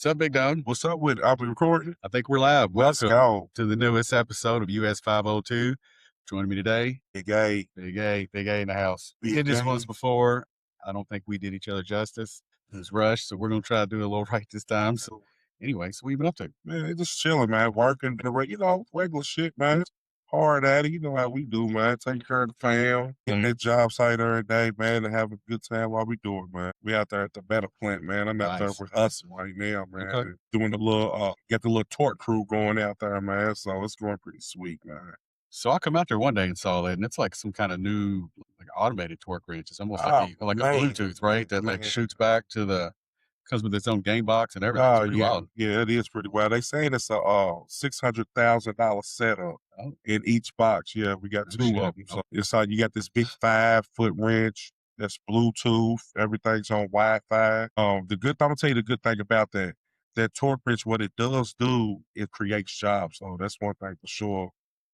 What's up, big dog? What's up with it? I'll be recording. I think we're live. Let's Welcome go. to the newest episode of US 502. Joining me today, Big A. Big A in the house. We Big did this A. once before. I don't think we did each other justice. It was rushed, so we're gonna try to do a little right this time. So, anyway, so what you been up to? Man, just chilling, man. Working, regular shit, man. Hard at it. You know how we do, man. Taking care of the fam. Getting that job site every day, man, and have a good time while we do it, man. We out there at the Better Plant, man. I'm out there Nice. with us right now, man. Okay. Doing the little, got the little torque crew going out there, man. So it's going pretty sweet, man. So I come out there one day and saw it, and it's like some kind of new, like automated torque wrench. It's almost Oh, like a man. Bluetooth, right? That like Man. shoots back to comes with its own game box and everything. It's Oh pretty yeah, wild. yeah, it is pretty wild. They saying it's a $600,000 setup Oh, in each box. Yeah, we got oh, two shit. of them. So it's like you got this big 5-foot wrench that's Bluetooth. Everything's on Wi-Fi. The good, I'm gonna tell you the good thing about that torque wrench. What it does do, it creates jobs. So that's one thing for sure.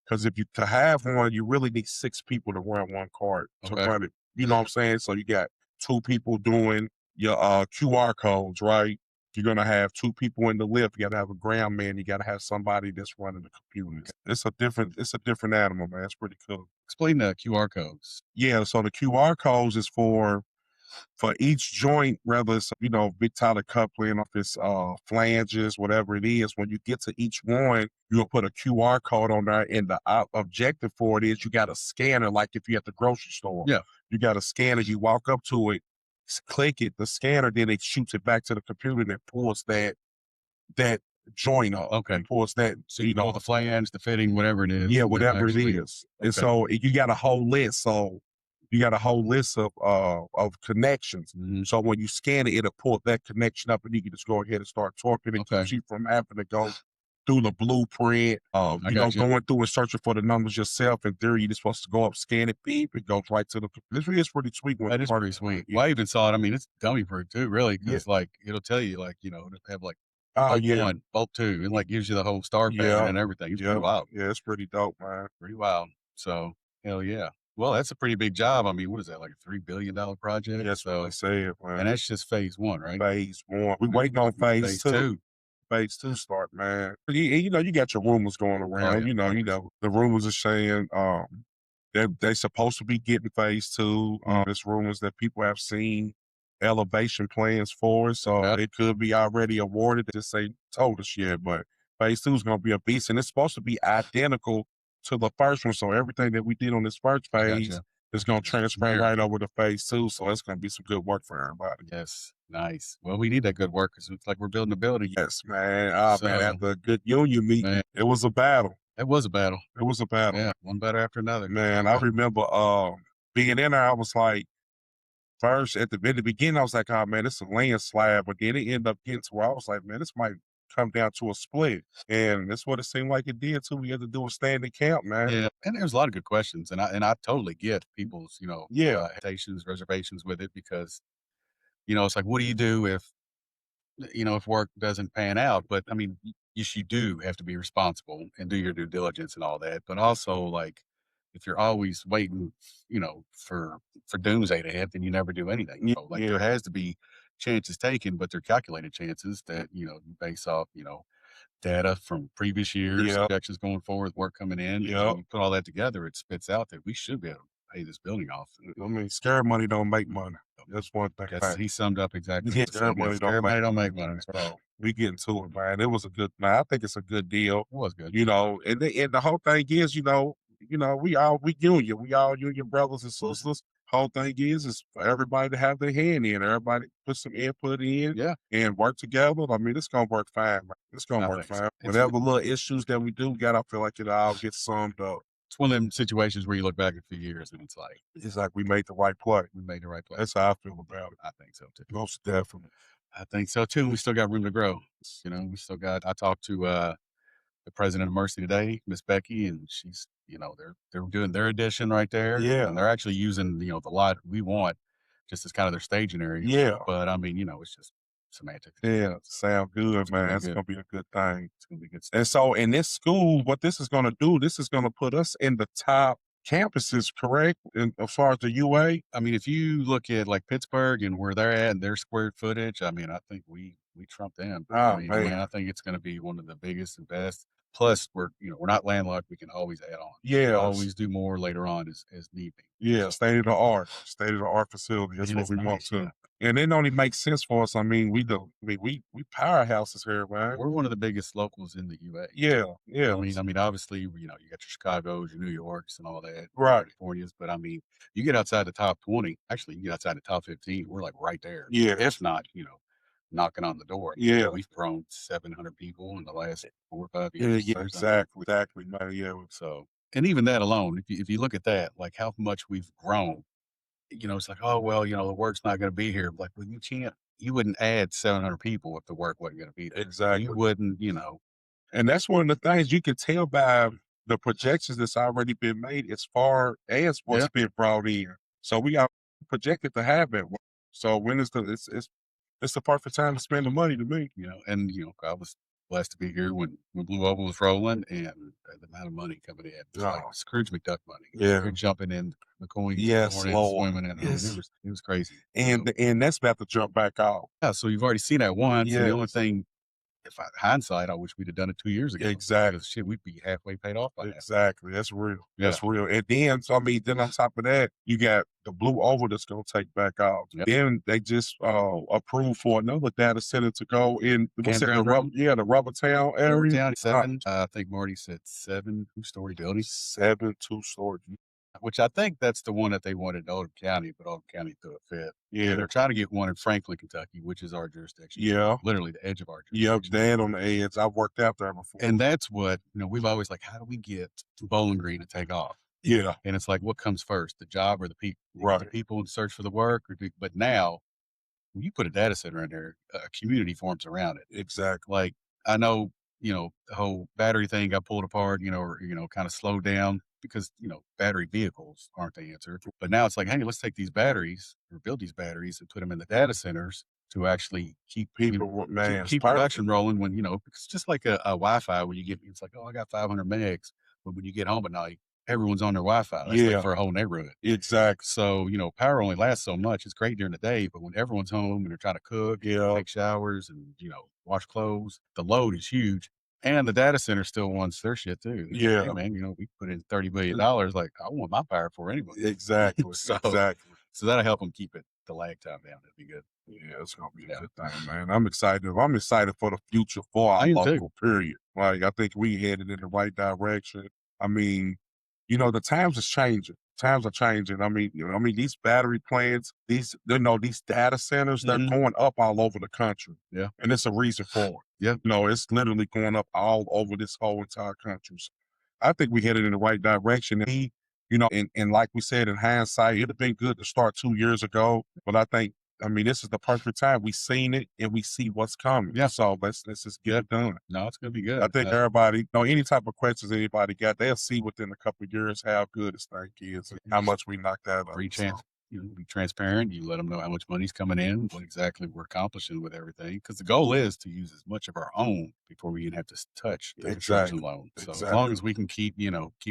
Because if you to have one, you really need 6 people to run one cart to Okay. run it. You know what I'm saying? So you got 2 people doing your QR codes, right? You're gonna have 2 people in the lift. You gotta have a ground man. You gotta have somebody that's running the computers. It's a different animal, man. It's pretty cool. Explain the QR codes. Yeah. So the QR codes is for each joint, whether it's big Tyler coupling, if it's flanges, whatever it is. When you get to each one, you'll put a QR code on there, and the objective for it is you got a scanner, like if you're at the grocery store. Yeah. You got a scanner. You walk up to it, click it, the scanner, then it shoots it back to the computer and it pulls that joint up. Okay. It pulls that, So you pull the flange, the fitting, whatever it is. yeah, whatever it is. And Okay. so you got a whole list. So you got a whole list of connections. Mhm. So when you scan it, it'll pull that connection up, and you can just go ahead and start torquing it. Okay. Keeps you from having to go through the blueprint, got you. going through and searching for the numbers yourself. In theory, you're just supposed to go up, scan it, beep, it goes right to the. This is pretty sweet. That is pretty sweet. Well, I even saw it. I mean, it's dummy proof too, really, Yeah. because like it'll tell you, like to have like Oh bolt yeah, 1, bolt 2, and like gives you the whole star pattern yeah, and everything. It's pretty yeah, wild. yeah. It's pretty dope, man. Pretty wild. So hell yeah. Well, that's a pretty big job. I mean, what is that, like a $3 billion project? That's what So, they said, man. and that's just phase 1, right? Phase 1. We waiting on phase 2. 2. Phase 2 start, man. You got your rumors going around. yeah. The rumors are saying they're supposed to be getting phase 2. There's rumors that people have seen elevation plans for it, so Yeah. it could be already awarded. They just ain't told us yet, but phase 2 is gonna be a beast, and it's supposed to be identical to the first one. So everything that we did on this first phase Gotcha. is gonna transfer Mirror. right over to phase 2. So it's gonna be some good work for everybody. Yes. Nice. Well, we need that good work because it's like we're building a building. Yes, man. Man, So, after a good union meeting, man, it was a battle. it was a battle. It was a battle. Yeah. One battle after another. Man, I remember being in there, I was like, first in the beginning, I was like, oh man, it's a landslide. But then it ended up getting to where I was like, man, this might come down to a split. And that's what it seemed like it did too. We had to do a standing count, man. Yeah, and there's a lot of good questions, and I totally get people's Yeah. hesitations, reservations with it because it's like, what do you do if if work doesn't pan out? But I mean, yes, you do have to be responsible and do your due diligence and all that. But also, like, if you're always waiting, for doomsday to hit, then you never do anything. So, like, there has to be chances taken, but they're calculated chances that you base off data from previous years, Yeah. projections going forward, work coming in. Yeah. And you put all that together, it spits out that we should be able to pay this building off. I mean, scare money don't make money. That's one thing. He summed up exactly. Yeah, what he said. scare money don't make money. So we get into it, man. It was a good, man. I think it's a good deal. It was good. And the whole thing is, we union brothers and sisters. Whole thing is for everybody to have their hand in. Everybody put some input in, Yeah. and work together. I mean, it's gonna work fine, man. It's gonna work fine. Whatever little issues that we do got, I feel like it all gets summed up. It's one of them situations where you look back a few years and it's like we made the right play. we made the right play. That's how I feel about it. I think so too. Most definitely. I think so too. We still got room to grow. We still got. I talked to the president of Mercy today, Miss Becky, and she's they're doing their addition right there. Yeah. And they're actually using the lot we want just as kind of their staging area. Yeah. But I mean, it's just semantics. Yeah, sound good, man. That's good. gonna be a good thing. It's gonna be good stuff. And so in this school, what this is gonna do, this is gonna put us in the top campuses, correct? As far as the UA? I mean, if you look at like Pittsburgh and where they're at and their square footage, I mean, I think we we trump them. I Oh, mean, man. I think it's gonna be one of the biggest and best. Plus, we're not landlocked, we can always add on. We can Yes. always do more later on as need be. Yeah, So state-of-the-art facility, that's and what it's we want nice, to. And it only makes sense for us, I mean, we powerhouses here, man. We're one of the biggest locals in the UA. Yeah, I yes. mean, obviously, you know, you got your Chicago's, your New Yorks, and all that, your Right. Californias, but I mean, you get outside the top 20, actually, you get outside the top 15, we're like right there. If Yes. not, you know, knocking on the door. You know, Yeah. we've grown 700 people in the last 4 or 5 years. Yeah, So, I mean, exactly, man, yeah. so, and even that alone, if you look at that, like how much we've grown, you know, it's like, oh, well, you know, the work's not going to be here. Like, well, you wouldn't add 700 people if the work wasn't going to be there. You Exactly. wouldn't, you know, And that's one of the things you can tell by the projections that's already been made as far as yeah. what's been brought in. So we are projected to have it. So when is the it's the perfect time to spend the money to me. You know, and, you know, I was blessed to be here when Blue Oval was rolling and the amount of money coming in, it's like Oh, Scrooge McDuck money. yeah. You're jumping in, the coins Yes, pouring in, Lord. swimming in. I mean, Yes. it was crazy. So, And that's about to jump back off. yeah, so you've already seen that once, and the only Yes. thing, if I hindsight, I wish we'd have done it 2 years ago Exactly. because shit, we'd be halfway paid off by now. Exactly. That's real. Yeah. That's real. And then, so I mean, then on top of that, you got the blue oval that's gonna take back off. Yep. Then they just approved for another data center to go in what's that, the Campground ground. the rubber town area. Town 7, I think Marty said 7 two-story buildings, 7 2-story. which I think that's the one that they wanted in Oldham County, but Oldham County threw a fit. And Yeah. they're trying to get one in Franklin, Kentucky, which is our jurisdiction. Yeah. Literally the edge of our Yep, jurisdiction. dad on the edge. I've worked out there before. And that's what, you know, we've always like, how do we get Bowling Green to take off? Yeah. And it's like, what comes first, the job or the people? You get the Right. people in search for the work, but now when you put a data center in there, a community forms around it. Exactly. Like, I know, you know, the whole battery thing got pulled apart, you know, or, you know, kind of slowed down because, you know, battery vehicles aren't the answer. But now it's like, hey, let's take these batteries or build these batteries and put them in the data centers to actually keep Man, it's keep perfect. production rolling when, you know, it's just like a Wi-Fi when you get, it's like, oh, I got 500 megs. But when you get home at night, everyone's on their Wi-Fi. That's like Yeah. for a whole neighborhood. Exactly. So, you know, power only lasts so much. It's great during the day, but when everyone's home and they're trying to cook, Yeah. take showers, and, you know, wash clothes, the load is huge. And the data center still wants their shit too. It's like, Yeah. hey man, you know, we put in $30 billion. Like, I want my power for anyway. Exactly. So, Exactly. so that'll help them keep the lag time down. That'd be good. Yeah, it's gonna be a Yeah. good thing, man. I'm excited. I'm excited for the future for our I am too. local period. Like I think we headed in the right direction. I mean, you know, the times is changing. Times are changing. I mean, these battery plants, these data centers, they're Mhm. going up all over the country. Yeah. And it's a reason for it. Yeah. No, it's literally going up all over this whole entire country. So I think we headed in the right direction. And like we said, in hindsight, it'd have been good to start 2 years ago. But I mean, this is the perfect time. We seen it and we see what's coming. Yeah. So let's just get it done. No, it's gonna be good. I think everybody, any type of questions anybody got, they'll see within a couple of years how good this thing is and how much we knocked out of Free it. chance. You know, be transparent. You let them know how much money's coming in, what exactly we're accomplishing with everything. Because the goal is to use as much of our own before we even have to touch the construction loan. So as long as we can keep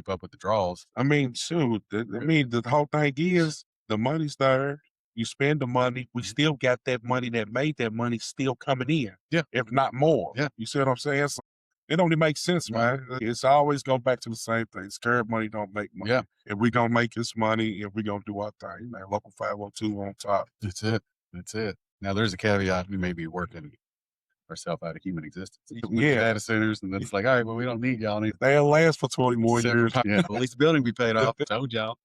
up with the draws. I mean, shoot, the whole thing is the money's there. You spend the money. We still got that money that made that money still coming in. Yeah. If not more. Yeah. You see what I'm saying? So it only makes sense, No. man. It's always go back to the same thing. Scared money don't make money. Yeah. If we gonna make this money, if we gonna do our thing, man, local 502 on top. That's it. That's it. Now there's a caveat. We may be working ourselves out of human existence with the Yeah. data centers, and then it's like, all right, well, we don't need y'all anymore. They'll last for 20 more years. Yeah, well, at least the building be paid off. Told y'all.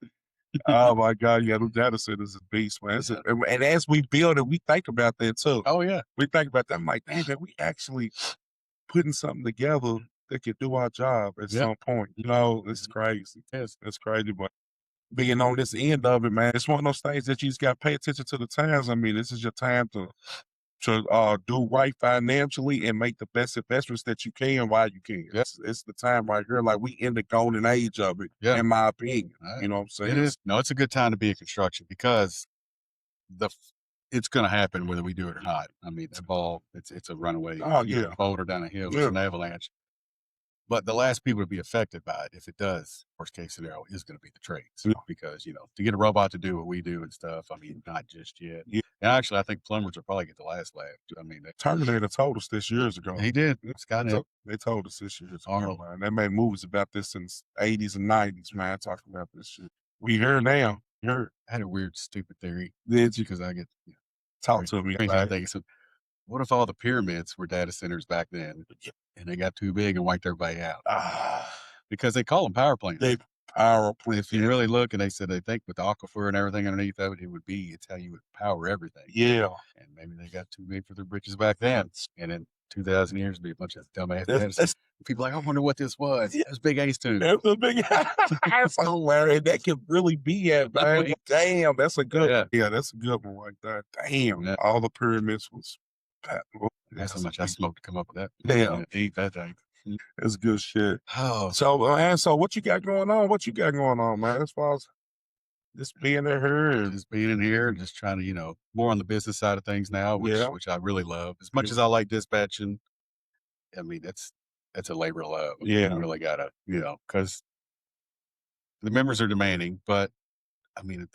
Oh my God, yeah, those data centers is beast, man. And as we build it, we think about that too. Oh yeah. We think about that. I'm like, man, we actually putting something together that could do our job at some point. You know, it's crazy. Yes. It's crazy, but being on this end of it, man, it's one of those things that you just got to pay attention to the times. I mean, this is your time to do right financially and make the best investments that you can while you can. Yep. It's the time right here. Like we in the golden age of it, in my opinion. You know what I'm saying? It is. No, it's a good time to be in construction because it's going to happen whether we do it or not. I mean, that ball, it's a runaway. Oh, yeah. Boulder down a hill. Yeah. It's an avalanche. But the last people to be affected by it, if it does, worst case scenario, is going to be the trades Yeah. because, to get a robot to do what we do and stuff, I mean, not just yet. Yeah. And actually, I think plumbers will probably get the last laugh. I mean, Terminator told us this years ago. he did. Yeah, Skynet. they told us this years ago, Arnold. man. They made movies about this since '80s and '90s, man, talking about this shit. We here now. Here. I had a weird, stupid theory. Did you? Because I get Talk to me crazy. I about it. think so. What if all the pyramids were data centers back then, and they got too big and wiped everybody out? Because they call them power plants. They power plants. If you really look, and they said they think with the aquifer and everything underneath of it, it's how you would power everything. Yeah. And maybe they got too big for their britches back then. And in 2,000 years, it'd be a bunch of dumbass people like, I wonder what this was. Yeah. That's big ace tube. That's a big that's hilarious. That could really be it, man. Damn, that's a good yeah, that's a good one right there. Damn. Yeah. All the pyramids was That's how much I smoked to come up with that. Damn. Eat that thing. That's good shit. Oh, So what you got going on? What you got going on, man? As far as just being in here and just being in here and just trying to, more on the business side of things now, which I really love. As much as I like dispatching, I mean, that's a labor of love. Yeah. You really gotta, because the members are demanding, but I mean,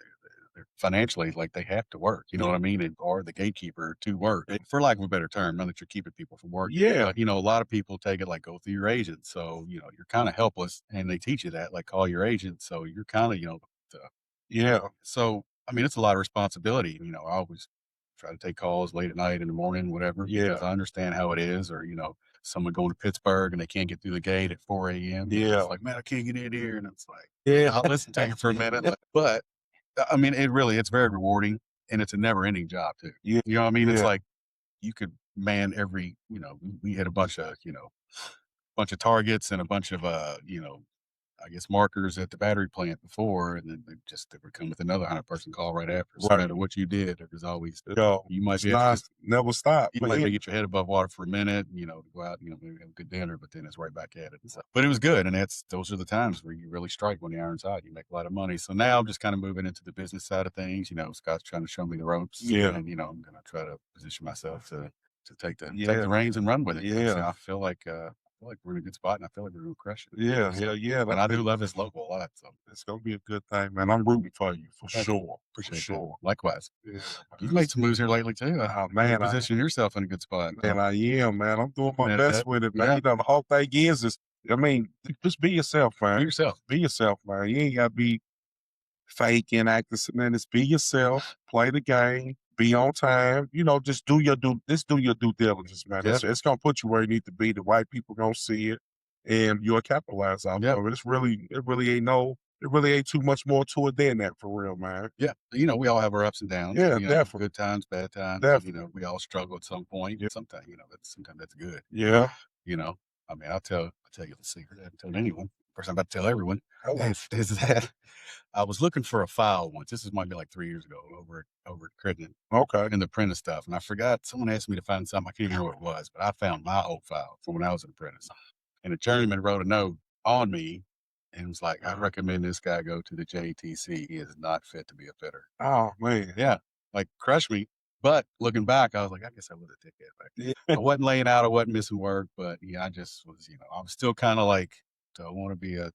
they're financially, like, they have to work, you know what I mean? And or the gatekeeper to work, for lack of a better term, not that you're keeping people from work. Yeah. But, a lot of people take it like, go through your agent. So, you're kind of helpless, and they teach you that, like, call your agent. So you're kind of, Yeah. so, I mean, it's a lot of responsibility. I always try to take calls late at night, in the morning, whatever. Yeah. Because I understand how it is. Or, someone going to Pittsburgh and they can't get through the gate at 4 a.m. Yeah. It's like, man, I can't get in here. And it's like, Yeah. I'll listen to you for a minute. But I mean, it's very rewarding, and it's a never ending job too. Yeah. You know what I mean? It's Yeah. like you could man every, we had a bunch of, targets and a bunch of, I guess markers at the battery plant before, and then they would come with another 100-person call right after. So no matter what you did, there was always, you might be never stop. you might get your head above water for a minute, to go out, maybe have a good dinner, but then it's right back at it. So, but it was good, and those are the times where you really strike when the iron's hot. You make a lot of money. So now I'm just kind of moving into the business side of things. Scott's trying to show me the ropes. Yeah. And I'm gonna try to position myself to take the reins and run with it. Yeah. So I feel like we're in a good spot, and I feel like we're gonna crush it. Yeah. So, Yeah. and I do love this local a lot. So it's gonna be a good thing, man. I'm rooting for you for sure. appreciate For sure. that. Likewise. Yeah. You've made some moves here lately too. Oh, man, Position yourself in a good spot. Man, I am, man. I'm doing my Yeah, best with it, man. yeah. The whole thing is, I mean, just be yourself, man. Be yourself. Be yourself, man. You ain't gotta be fake and acting, man. Just be yourself, play the game, be on time. Just do your due diligence, man. Yeah. It's gonna put you where you need to be. The white people gonna see it, and you'll capitalize off of it. It really ain't too much more to it than that, for real, man. Yeah. We all have our ups and downs. Yeah, definitely. Good times, bad times. Definitely. We all struggle at some point. Yeah. Sometimes, sometimes that's good. Yeah. I mean, I'll tell you the secret. I haven't told anyone. First, I'm about to tell everyone. Okay. Is that I was looking for a file once. This might be like 3 years ago over at Crittenden Okay. in the apprentice stuff. And I forgot, someone asked me to find something. I can't remember what it was, but I found my old file from when I was an apprentice. And the journeyman wrote a note on me and was like, I recommend this guy go to the JTC. He is not fit to be a fitter. Oh, man. Yeah. Like, crushed me. But looking back, I was like, I guess I would have taken it back. Yeah. I wasn't laying out. I wasn't missing work. But yeah, I just was, I was still kind of like, do I want to be a.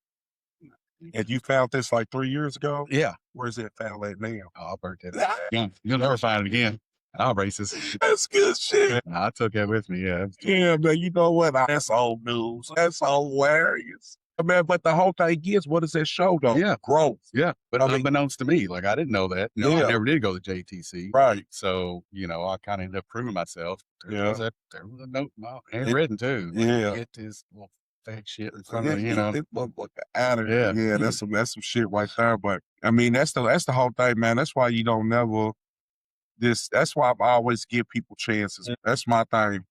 And you found this like 3 years ago? Yeah. Where's that file at now? Oh, I'll burn that. Yeah. You'll never find it again. I'll racist. That's good shit. No, I took that with me. Yeah. Yeah, man. You know what? That's old news. That's hilarious. Man, but the whole thing is, what does that show, though? Yeah. Growth. Yeah. But I mean- unbeknownst to me, like, I didn't know that. I Yeah. never did go to JTC. Right. So, I kind of ended up proving myself. There Yeah. was a note, handwritten too. Like, Yeah. Get this little fat shit in front of me, you know. This motherfucker out of Yeah. Yeah, that's some shit right there. But I mean, that's the whole thing, man. That's why you don't never that's why I always give people chances. That's my thing.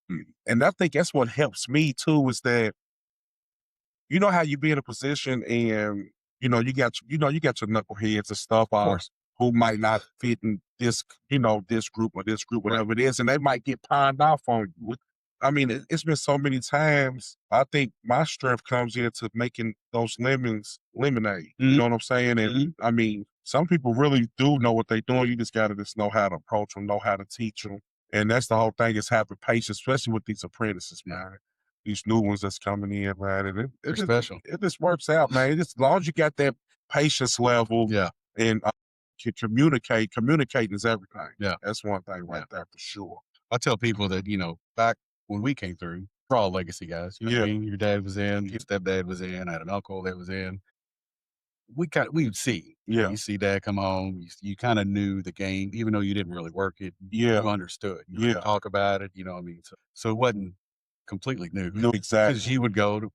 And I think that's what helps me too, is that how you be in a position and you got your knuckleheads and stuff who might not fit in this this group or whatever it is, and they might get pawned off on you. I mean, it's been so many times. I think my strength comes into making those lemons lemonade. You know what I'm saying? And I mean, some people really do know what they're doing. You just got to know how to approach them, know how to teach them. And that's the whole thing, is having patience, especially with these apprentices, man. these new ones that's coming in, man. And They're special. it just works out, man. Just, as long as you got that patience level Yeah. and can communicating is everything. Yeah. That's one thing right there for sure. I tell people that, back when we came through, we're all legacy guys. You know what I mean? Your dad was in, your stepdad was in, I had an uncle that was in. We'd see. Yeah. You see dad come home, you kind of knew the game, even though you didn't really work it. Yeah. You understood. You Yeah. could talk about it, you know what I mean? So it wasn't completely new. No, exactly. Because you would go to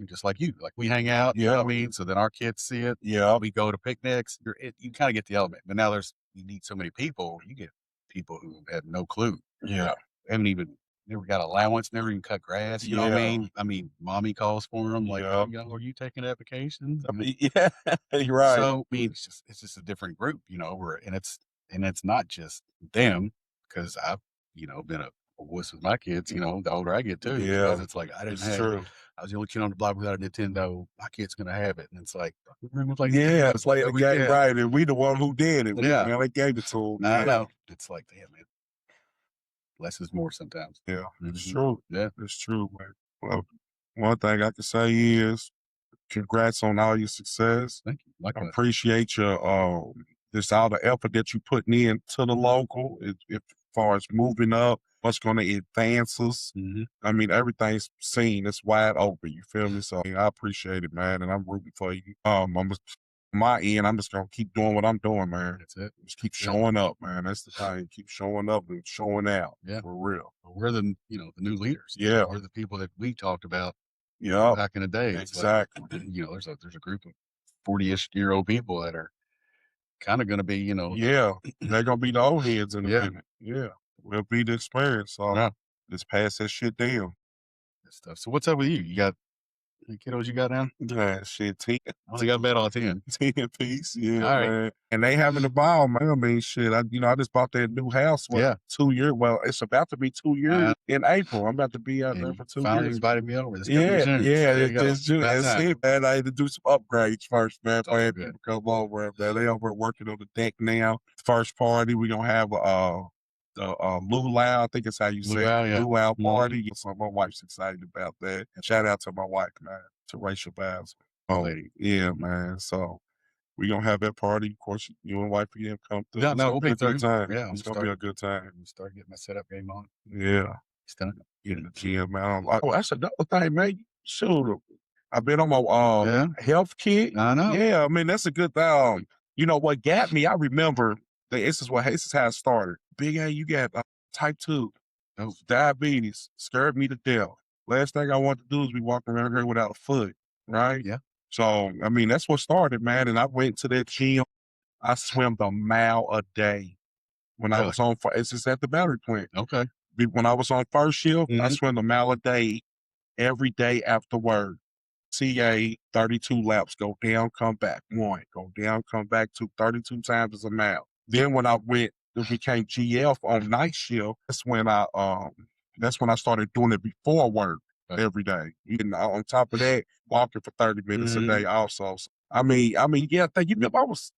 just like you, like we hang out, you know what I mean? So then our kids see it. Yeah. We go to picnics. You kind of get the element. But now you need so many people. You get people who have no clue. Yeah. Haven't even never got allowance, never even cut grass. You know what I mean? I mean, mommy calls for them like, Yeah. are you taking that vacation? I mean, yeah, you're right. So I mean, it's just a different group, and it's not just them because I've been a wuss with my kids. The older I get too, Yeah. because it's like I didn't It's have. true. I was the only kid on the block without a Nintendo. My kid's gonna have it, and it's like, remember playing Yeah, Nintendo? it's like the game, right? And we the one who did it. Yeah. Man, they gave it to him. I know. It's like, damn man, less is more sometimes. Yeah, it's Mhm. true. Yeah. It's true, man. Well, one thing I can say is congrats on all your success. Thank you. I Likewise. appreciate your just all the effort that you putting in to the local as far as moving up, what's going to advance us. Mhm. I mean, everything's seen. It's wide open. You feel me? So I appreciate it, man, and I'm rooting for you. I'm just, my end, I'm just gonna keep doing what I'm doing, man. That's it. Just keep showing up, man. That's the thing. Keep showing up and showing out. Yeah. For real. We're the the new leaders. Yeah. We're the people that we talked about Yeah. back in the day. It's Exactly. like, there's a group of 40-ish-year-old people that are kind of going to be, Yeah. They're gonna be the old heads in a Yeah. minute. Yeah. We'll be the experience. So Yeah. just pass that shit down. That stuff. So what's up with you? You got any kiddos you got now? Yeah, shit. 10, I only got bet all 10. 10 piece. Yeah, All right. man. And they having the ball, man. I mean, shit. I just bought that new house. Yeah. 2 years. Well, it's about to be 2 years in April. I'm about to be out there And for 2 finally years. invited me over. This Yeah, soon. yeah, There you go. that's About time. it, man. I had to do some upgrades first, man. all Man, good. people come over, man. They over working on the deck now. First party, we gonna have the luau. I think it's how you say Luau, it. yeah. Luau Mhm. party. So my wife's excited about that. And shout out to my wife, man, to Rachel Bowser. Oh, Lady. yeah, man. So we gonna have that party. Of course, you and wife again come through. Yeah, It's no, gonna we'll be be a good through. time. Yeah, It's gonna be a good time. Start getting my setup game on. Yeah. Stunning. Get in the gym, man. Oh, that's another thing, man. Shoot, I've been on my Yeah. health kit. I know. Yeah, I mean that's a good thing. You know what got me? I remember this is how it started. Big A, you got type 2 Oh. diabetes. Scared me to death. Last thing I want to do is be walking around here without a foot, right? Yeah. So I mean that's what started, man. And I went to that gym. I swam the mile a day when I Really? was on. It's just at the battery plant. Okay. When I was on first shift, I Mhm. swam a mile a day every day after work. CA, 32 laps, go down, come back. 1, go down, come back 2, 32 times is a mile. Then when I became GF on night shift, that's when I started doing it before work Okay. every day. And on top of that, walking for 30 minutes a Mhm. day also. So, I mean, yeah, you remember I was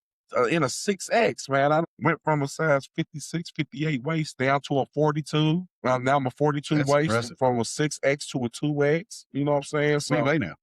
in a 6X, man. I went from a size 56, 58 waist down to a 42. Now I'm a 42 That's waist impressive. from a 6X to a 2X. You know what I'm saying? What do you So, weigh now?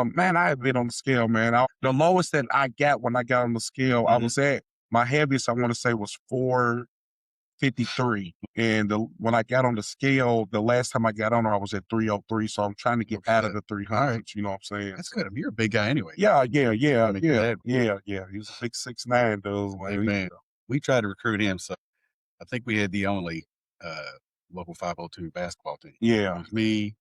man, I have been on the scale, man. The lowest that I got when I got on the scale, I was at my heaviest, I want to say was 453. And when I got on the scale, the last time I got on there, I was at 303. So I'm trying to get out of the 300s. You know what I'm saying? That's good. I mean, you're a big guy anyway. Yeah. I mean, Yeah. Dad- He was a big 6'9", dude. Big man. We tried to recruit him, so I think we had the only local 502 basketball team. It Yeah. was me,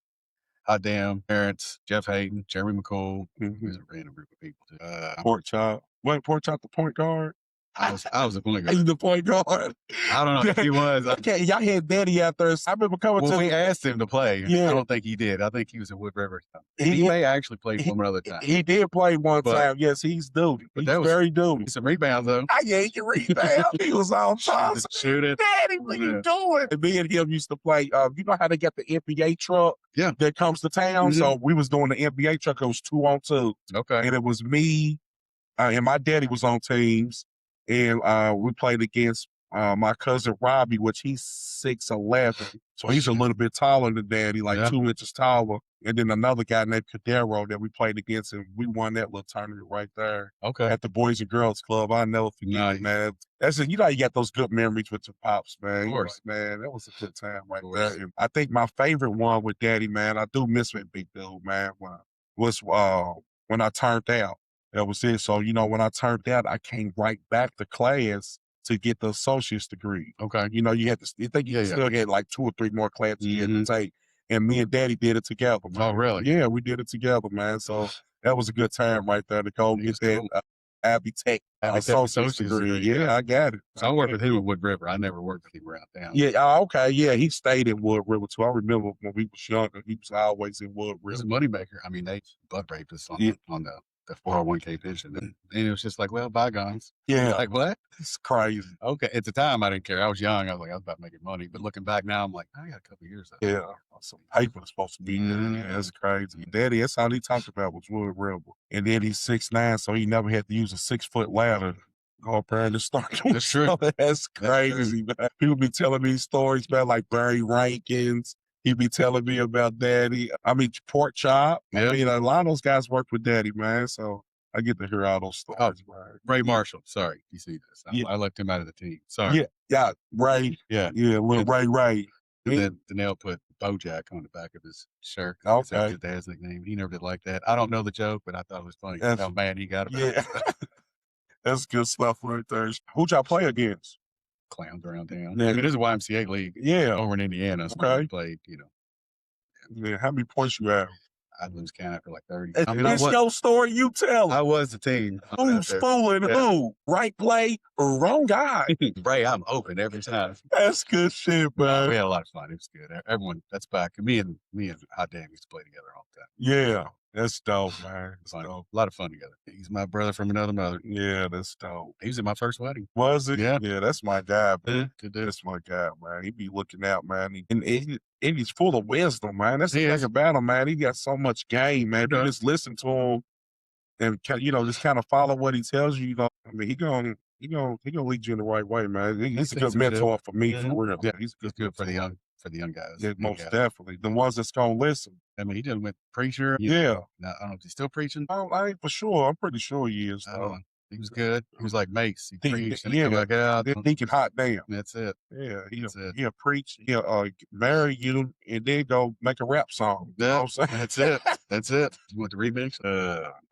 Hot Damn, Terrence, Jeff Hayden, Jeremy McCool. It was a random group of people too. Pork chop. Wasn't Pork chop the point guard? I was the point He's guard. the point guard. I don't know if he was. Okay, y'all had Daddy out there. I remember coming Well, to we asked him to play. Yeah. I don't think he did. I think he was at Wood River. He- He may actually play for him another time. He did play one But- time. Yes, he's duty. but He's that was- very duty. Some rebounds though. Yeah, he can rebound. He was on top. Shoot it. Daddy, what you doing? And me and him used to play. You know how they got the NBA truck? Yeah. That comes to town. Mhm. So we was doing the NBA truck. It was 2-on-2, Okay. and it was me, and my daddy was on teams, and we played against my cousin Robbie, which he's 6'11", so he's a Shit. little bit taller than Daddy, like Yeah. 2 inches taller. And then another guy named Cadero that we played against, and we won that little tournament right there Okay. at the Boys and Girls Club. I'll never forget Nice. it, man. That's it. You know, you got those good memories with your pops, man. Of course. Man, that was a good time right Of there. course. And I think my favorite one with Daddy, man, I do miss that big dude, man, was when I turned out. That was it. So, you know, when I turned out, I came right back to class to get the associate's degree. Okay. You know, you had to, I think you Yeah, yeah. still had like 2 or 3 more classes you had to Mhm. take. And me and Daddy did it together, man. Oh, really? Yeah, we did it together, man. So that was a good time right there to go get That's that cool. Abbey Tech Abbey Tech associate's associate's degree. degree, Yeah, yeah. I got it. So I worked with him at Wood River. I never worked with him around town. Yeah, okay. Yeah, he stayed in Wood River too. I remember when we was younger, he was always in Wood It was a River. moneymaker. I mean, they butt raped us on, Yeah. on the 401k pension. And it was just like, well, bygones. Yeah, Like, what? it's crazy. Okay. At the time, I didn't care. I was young. I was like, I was about making money. But looking back now, I'm like, I got a couple years left. Yeah, some paper is supposed to be there. Yeah, that's crazy. Daddy, that's all he talked about was Wood River. And then he's 6'9", so he never had to use a 6-foot ladder. Go up there and just start doing That's true. stuff. That's crazy, man. People be telling me stories about like Barry Rankins. He be telling me about Daddy. I mean, Pork Chop. Yeah. I mean, a lot of those guys worked with Daddy, man. So I get to hear all those stories, man. Ray Marshall. Sorry. You see this. Yeah. I left him out of the team. Sorry. Yeah, Ray. Yeah. Yeah, little Ray. And then Danelle put Bojack on the back of his shirt. Okay. That's his dad's nickname. He never did like that. I don't know the joke, but I thought it was funny. How mad he got about it. That's good stuff right there. Who'd y'all play against? Clowns around town. Yeah. It is a YMCA league. Yeah. Over in Indiana. So Okay. we played, you know. Yeah, how many points you have? I'd lose count after like 30. It's your story, you tell I it. was the team. Who's fooling who? Right play or wrong guy? Ray, I'm open every time. That's good shit, We man. had a lot of fun. It was good. Everyone, that's back. Me and Hot Damn used to play together all the time. Yeah, that's dope, man. That's Fun. dope. A lot of fun together. He's my brother from another mother. Yeah, that's dope. He was at my first wedding. Was it? Yeah. Yeah, that's my guy, man. Yeah, good dude. That's my guy, man. He be looking out, man. And he's full of wisdom, man. That's the He thing is. about him, man. He got so much game, man. If you just listen to him and you know, just kind of follow what he tells you. You know, I mean, he gonna lead you in the right way, man. He's a good mentor for me, for real. Yeah, he's It's good for the young guys. Yeah, young most guys. definitely. The ones that's gonna listen. I mean, he done went preacher. Yeah. Now, I don't know if he's still preaching. I ain't for sure. I'm pretty sure he is. I don't know. He was good. He was like Mace. He He- preached and yeah. he come back out. Then he can hot damn. That's it. Yeah, That's it. he'll preach, he'll marry you, and then go make a rap song. You know what I'm saying? That's it. That's it. You want the remix?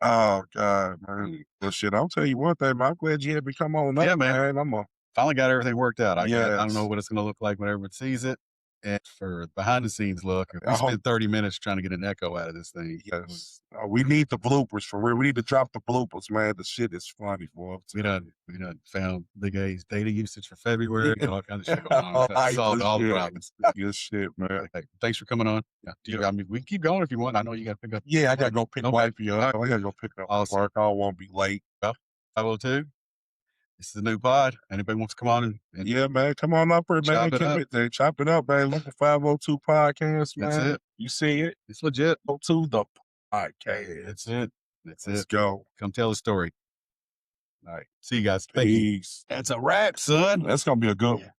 Oh God, man. Well, shit, I'll tell you one thing, man. I'm glad you had me come on up, Yeah, man. I'm Finally got everything worked out. I don't Yes. know what it's going to look like when everyone sees it. And for behind the scenes look, we I hope- spent 30 minutes trying to get an echo out of this thing. Yes. We need the bloopers for real. We need to drop the bloopers, man. The shit is funny, boy. We done found Big A's data usage for February and all kinds of shit going on. I Solved all the appreciate problems. Good shit, man. Hey, thanks for coming on. Yeah. I mean, we can keep going if you want. I know you got to pick up. Yeah, I gotta go pick Okay. wifey up. I gotta go pick up Awesome. work. I don't want to be late. 502. This is a new pod. Anybody wants to come on and Yeah, man. Come on up here, man. Chop it up, man. Look at 502 podcast, man. That's it. You see it? It's legit. Go to the podcast. That's it. That's Let's it. go. Come tell a story. All right. See you guys. Peace. That's a wrap, son. That's gonna be a good one.